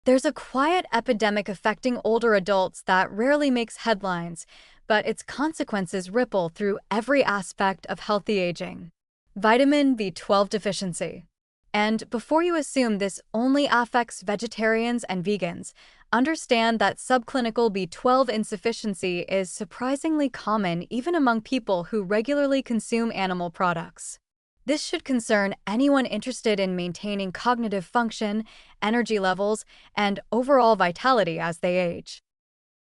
There's a quiet epidemic affecting older adults that rarely makes headlines, but its consequences ripple through every aspect of healthy aging. Vitamin B12 deficiency. And before you assume this only affects vegetarians and vegans, understand that subclinical B12 insufficiency is surprisingly common even among people who regularly consume animal products. This should concern anyone interested in maintaining cognitive function, energy levels, and overall vitality as they age.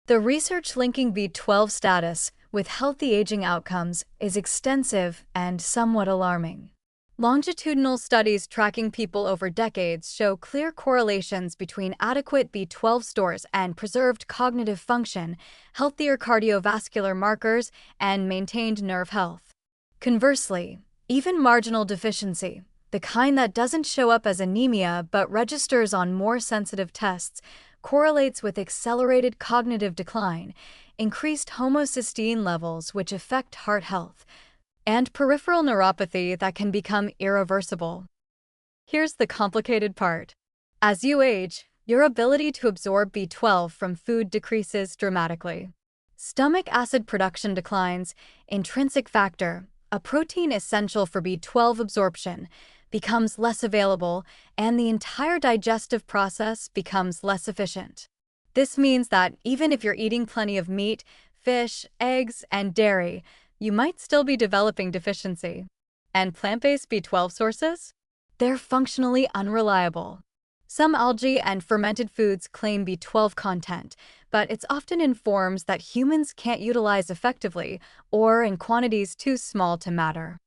The research linking B12 status with healthy aging outcomes is extensive and somewhat alarming. Longitudinal studies tracking people over decades show clear correlations between adequate B12 stores and preserved cognitive function, healthier cardiovascular markers, and maintained nerve health. Conversely, even marginal deficiency, the kind that doesn't show up as anemia but registers on more sensitive tests, correlates with accelerated cognitive decline, increased homocysteine levels which affect heart health, and peripheral neuropathy that can become irreversible. Here's the complicated part. As you age, your ability to absorb B12 from food decreases dramatically. Stomach acid production declines, intrinsic factor, a protein essential for B12 absorption, becomes less available, and the entire digestive process becomes less efficient. This means that even if you're eating plenty of meat, fish, eggs, and dairy, you might still be developing deficiency. And plant-based B12 sources? They're functionally unreliable. Some algae and fermented foods claim B12 content, but it's often in forms that humans can't utilize effectively or in quantities too small to matter.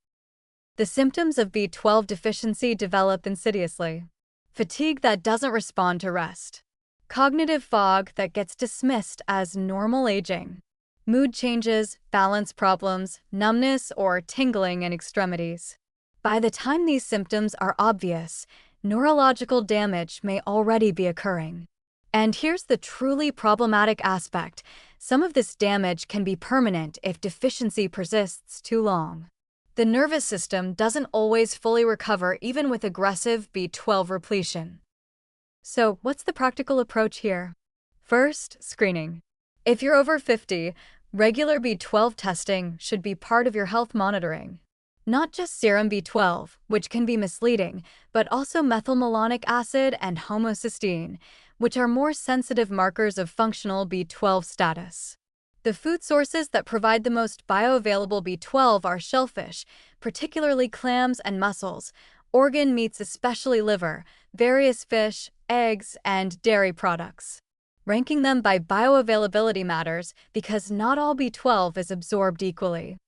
The symptoms of B12 deficiency develop insidiously. Fatigue that doesn't respond to rest. Cognitive fog that gets dismissed as normal aging. Mood changes, balance problems, numbness, or tingling in extremities. By the time these symptoms are obvious, neurological damage may already be occurring. And here's the truly problematic aspect: some of this damage can be permanent if deficiency persists too long. The nervous system doesn't always fully recover even with aggressive B12 repletion. So, what's the practical approach here? First, screening. If you're over 50, regular B12 testing should be part of your health monitoring. Not just serum B12, which can be misleading, but also methylmalonic acid and homocysteine, which are more sensitive markers of functional B12 status. The food sources that provide the most bioavailable B12 are shellfish, particularly clams and mussels, organ meats, especially liver, various fish, eggs, and dairy products. Ranking them by bioavailability matters because not all B12 is absorbed equally.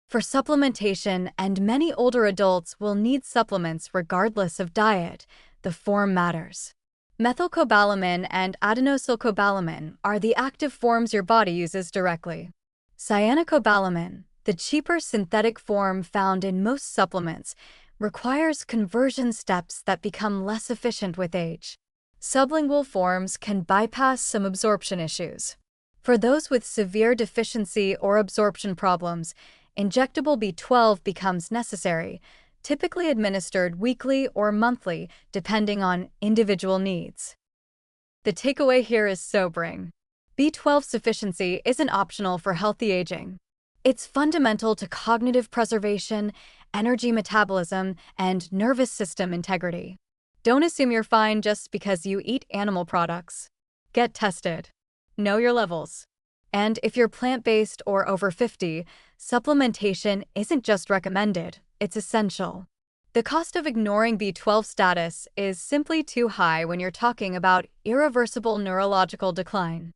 For supplementation, and many older adults will need supplements regardless of diet, the form matters. Methylcobalamin and adenosylcobalamin are the active forms your body uses directly. Cyanocobalamin, the cheaper synthetic form found in most supplements, requires conversion steps that become less efficient with age. Sublingual forms can bypass some absorption issues. For those with severe deficiency or absorption problems, injectable B12 becomes necessary, typically administered weekly or monthly, depending on individual needs. The takeaway here is sobering. B12 sufficiency isn't optional for healthy aging. It's fundamental to cognitive preservation, energy metabolism, and nervous system integrity. Don't assume you're fine just because you eat animal products. Get tested. Know your levels. And if you're plant-based or over 50, supplementation isn't just recommended, it's essential. The cost of ignoring B12 status is simply too high when you're talking about irreversible neurological decline.